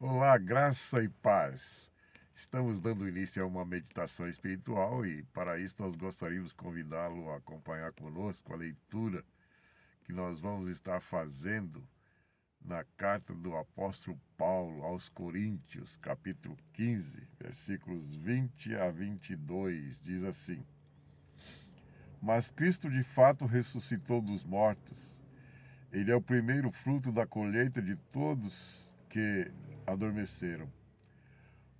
Olá, graça e paz. Estamos dando início a uma meditação espiritual e, para isso, nós gostaríamos de convidá-lo a acompanhar conosco a leitura que nós vamos estar fazendo na carta do apóstolo Paulo aos Coríntios, capítulo 15, versículos 20 a 22. Diz assim: Mas Cristo de fato ressuscitou dos mortos. Ele é o primeiro fruto da colheita de todos que adormeceram.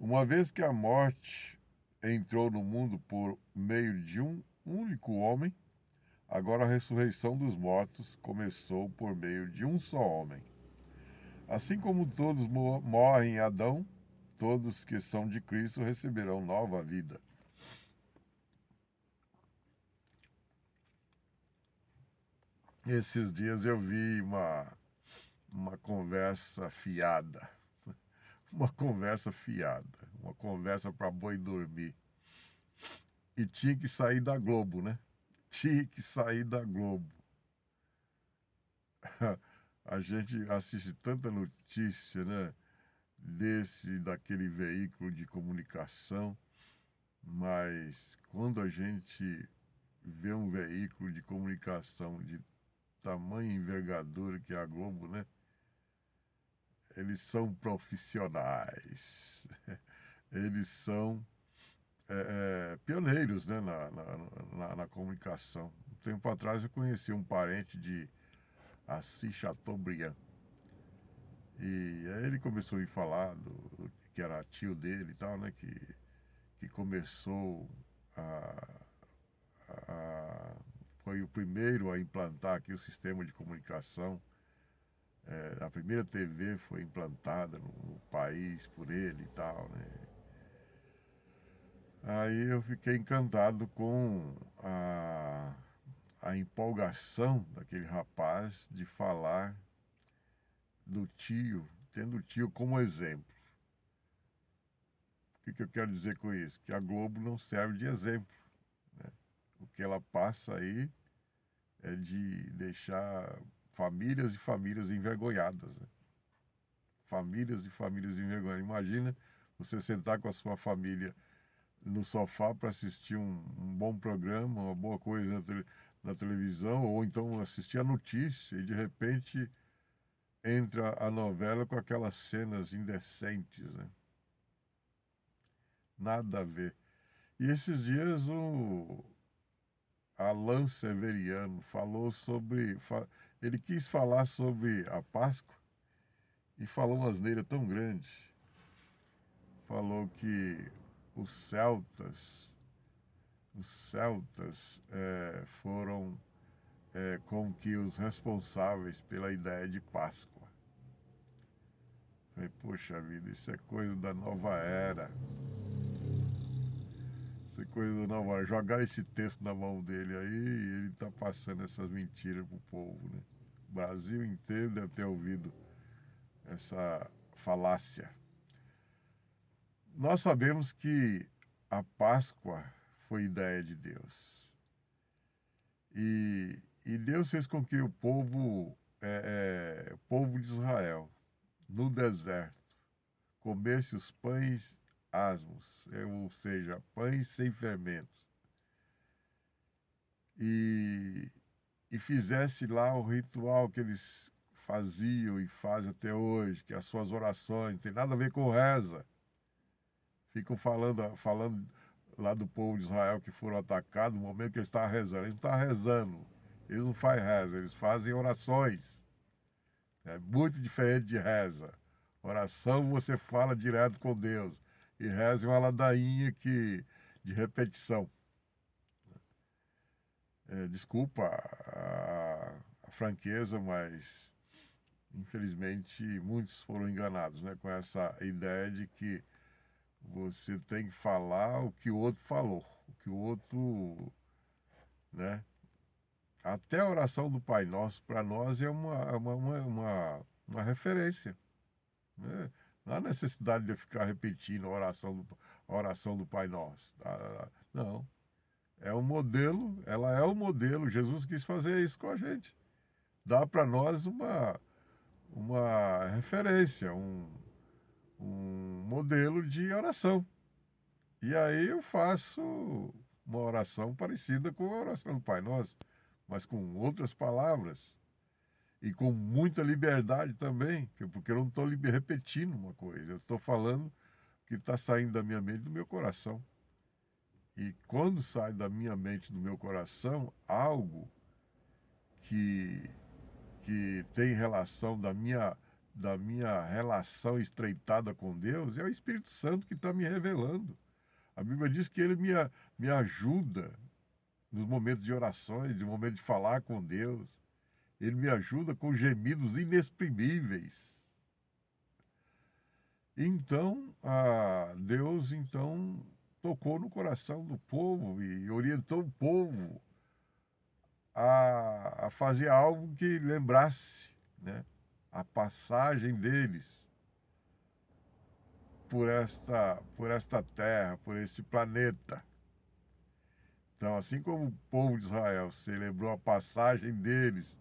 Uma vez que a morte entrou no mundo por meio de um único homem, agora a ressurreição dos mortos começou por meio de um só homem. Assim como todos morrem em Adão, todos que são de Cristo receberão nova vida. Esses dias eu vi uma conversa fiada. Uma conversa fiada. Uma conversa para boi dormir. E tinha que sair da Globo, né? Tinha que sair da Globo. A gente assiste tanta notícia, né? Daquele veículo de comunicação, mas quando a gente vê um veículo de comunicação de tamanha envergadura que é a Globo, né? Eles são profissionais, eles são pioneiros, né? Na comunicação. Um tempo atrás eu conheci um parente de Assis Chateaubriand. E aí ele começou a me falar que era tio dele e tal, né? Que começou a, foi o primeiro a implantar aqui o sistema de comunicação. A primeira TV foi implantada no país por ele e tal, né? Aí eu fiquei encantado com a empolgação daquele rapaz de falar do tio, tendo o tio como exemplo. O que eu quero dizer com isso? Que a Globo não serve de exemplo. Né? O que ela passa aí é de deixar famílias e famílias envergonhadas. Né? Famílias e famílias envergonhadas. Imagina você sentar com a sua família no sofá para assistir um bom programa, uma boa coisa na televisão, ou então assistir a notícia e de repente entra a novela com aquelas cenas indecentes. Né? Nada a ver. E esses dias o Alan Severiano falou sobre. Ele quis falar sobre a Páscoa e falou uma asneira tão grande. Falou que os celtas, os celtas foram como que os responsáveis pela ideia de Páscoa. Falei, poxa vida, isso é coisa da nova era. Isso é coisa da nova era. Jogar esse texto na mão dele aí, e ele tá passando essas mentiras pro povo, né? O Brasil inteiro deve ter ouvido essa falácia. Nós sabemos que a Páscoa foi ideia de Deus. E Deus fez com que o povo de Israel, no deserto, comesse os pães asmos, ou seja, pães sem fermentos, e, e fizesse lá o ritual que eles faziam e fazem até hoje, que as suas orações, não tem nada a ver com reza. Ficam falando lá do povo de Israel que foram atacados no momento que eles estavam rezando. Eles não estavam rezando, eles não fazem reza, eles fazem orações. É muito diferente de reza. Oração você fala direto com Deus. E reza é uma ladainha de repetição. Desculpa a franqueza, mas infelizmente muitos foram enganados, né, com essa ideia de que você tem que falar o que o outro falou, o que o outro, né? Até a oração do Pai Nosso, para nós, é uma referência. Né? Não há necessidade de eu ficar repetindo a oração do Pai Nosso. Não. É um modelo, ela é um modelo. Jesus quis fazer isso com a gente. Dá para nós uma referência, modelo de oração. E aí eu faço uma oração parecida com a oração do Pai Nosso, mas com outras palavras e com muita liberdade também, porque eu não estou repetindo uma coisa, eu estou falando o que está saindo da minha mente e do meu coração. E quando sai da minha mente e do meu coração algo que, que tem relação da minha relação estreitada com Deus, é o Espírito Santo que está me revelando. A Bíblia diz que ele me ajuda nos momentos de orações, no momento de falar com Deus. Ele me ajuda com gemidos inexprimíveis. Então, Deus então tocou no coração do povo e orientou o povo a fazer algo que lembrasse, né, a passagem deles por esta terra, por esse planeta. Então, assim como o povo de Israel celebrou a passagem deles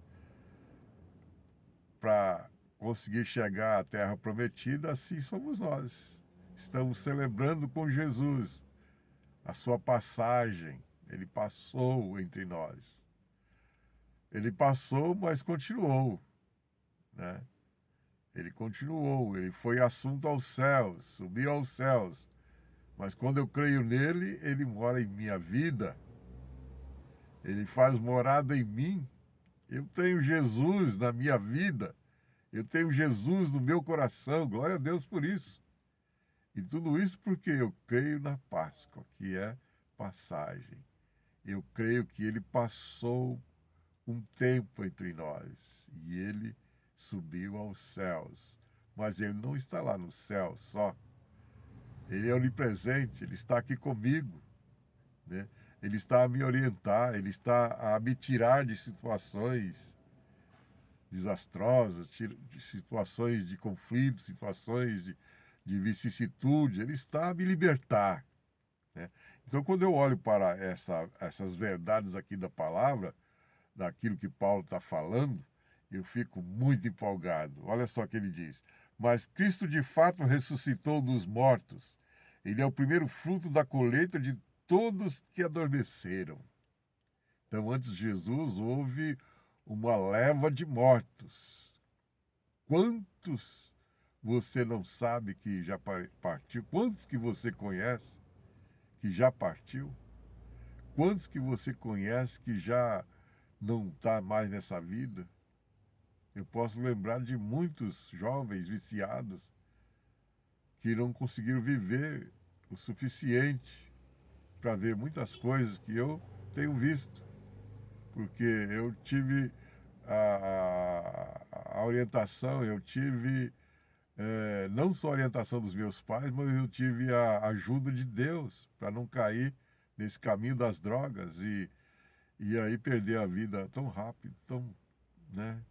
para conseguir chegar à terra prometida, assim somos nós. Estamos celebrando com Jesus a sua passagem. Ele passou entre nós. Ele passou, mas continuou, né? Ele continuou, ele foi assunto aos céus, subiu aos céus. Mas quando eu creio nele, ele mora em minha vida. Ele faz morada em mim. Eu tenho Jesus na minha vida. Eu tenho Jesus no meu coração. Glória a Deus por isso. E tudo isso porque eu creio na Páscoa, que é passagem. Eu creio que ele passou um tempo entre nós e ele subiu aos céus. Mas ele não está lá no céu só. Ele é onipresente, ele está aqui comigo, né? Ele está a me orientar, ele está a me tirar de situações desastrosas, de situações de conflito, situações de vicissitude, ele está a me libertar, né? Então, quando eu olho para essas verdades aqui da palavra, daquilo que Paulo está falando, eu fico muito empolgado. Olha só o que ele diz: mas Cristo de fato ressuscitou dos mortos. Ele é o primeiro fruto da colheita de todos que adormeceram. Então, antes de Jesus, houve uma leva de mortos. Quantos você não sabe que já partiu? Quantos que você conhece que já partiu? Quantos que você conhece que já não está mais nessa vida? Eu posso lembrar de muitos jovens viciados que não conseguiram viver o suficiente para ver muitas coisas que eu tenho visto, porque eu tive a orientação, eu tive não só a orientação dos meus pais, mas eu tive a ajuda de Deus para não cair nesse caminho das drogas e aí perder a vida tão rápido, tão, né?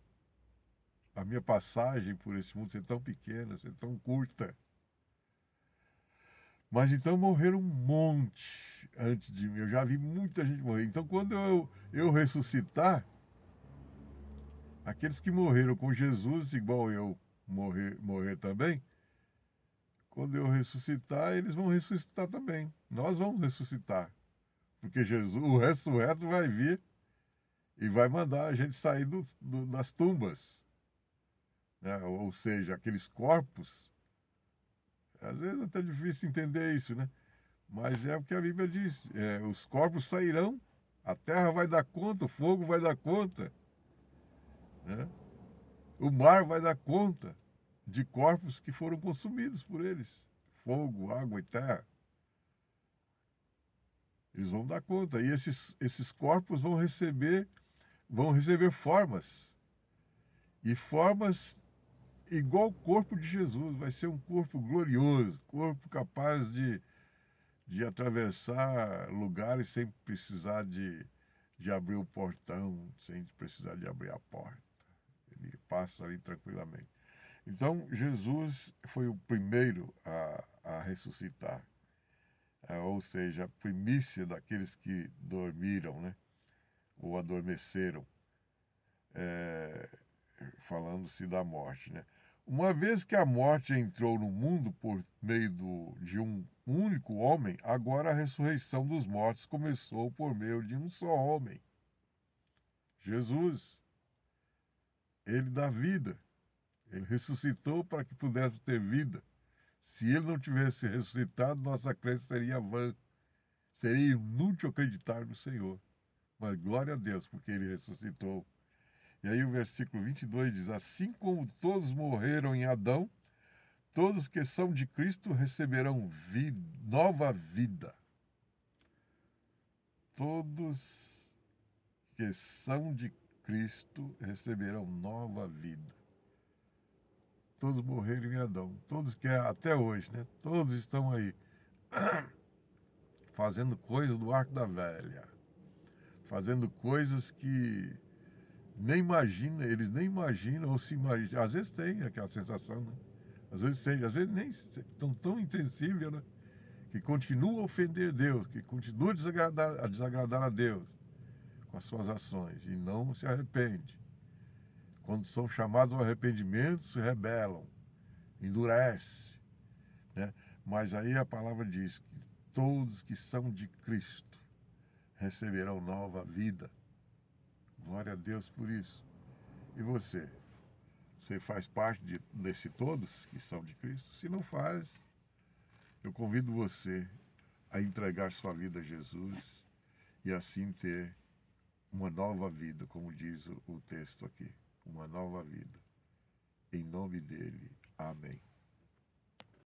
A minha passagem por esse mundo ser tão pequena, ser tão curta. Mas então morreram um monte antes de mim. Eu já vi muita gente morrer. Então, quando eu ressuscitar, aqueles que morreram com Jesus, igual eu morrer também, quando eu ressuscitar, eles vão ressuscitar também. Nós vamos ressuscitar. Porque Jesus, o ressurreto, vai vir e vai mandar a gente sair das tumbas, né? Ou seja, aqueles corpos. Às vezes é até difícil entender isso, né? Mas é o que a Bíblia diz: os corpos sairão, a terra vai dar conta, o fogo vai dar conta, né? O mar vai dar conta de corpos que foram consumidos por eles. Fogo, água e terra. Eles vão dar conta. E esses corpos vão receber formas. E formas igual ao corpo de Jesus. Vai ser um corpo glorioso, corpo capaz de atravessar lugares sem precisar de abrir o portão, sem precisar de abrir a porta. Ele passa ali tranquilamente. Então, Jesus foi o primeiro a ressuscitar, ou seja, a primícia daqueles que dormiram, né? Ou adormeceram, falando-se da morte, né? Uma vez que a morte entrou no mundo por meio de um único homem, agora a ressurreição dos mortos começou por meio de um só homem, Jesus. Ele dá vida. Ele ressuscitou para que pudéssemos ter vida. Se ele não tivesse ressuscitado, nossa crença seria vã. Seria inútil acreditar no Senhor. Mas glória a Deus, porque ele ressuscitou. E aí o versículo 22 diz: Assim como todos morreram em Adão, todos que são de Cristo receberão nova vida. Todos que são de Cristo receberão nova vida. Todos morreram em Adão. Todos que até hoje, né? Todos estão aí fazendo coisas do arco da velha. Fazendo coisas que nem imagina, eles nem imaginam ou se imaginam. Às vezes tem aquela sensação, né? Às vezes nem estão tão insensíveis, né? Que continuam a ofender Deus, que continuam a desagradar a Deus com as suas ações e não se arrepende. Quando são chamados ao arrependimento, se rebelam, endurece, né? Mas aí a palavra diz que todos que são de Cristo receberão nova vida. Glória a Deus por isso. E você? Você faz parte desse todos que são de Cristo? Se não faz, eu convido você a entregar sua vida a Jesus e assim ter uma nova vida, como diz o texto aqui. Uma nova vida. Em nome dele. Amém.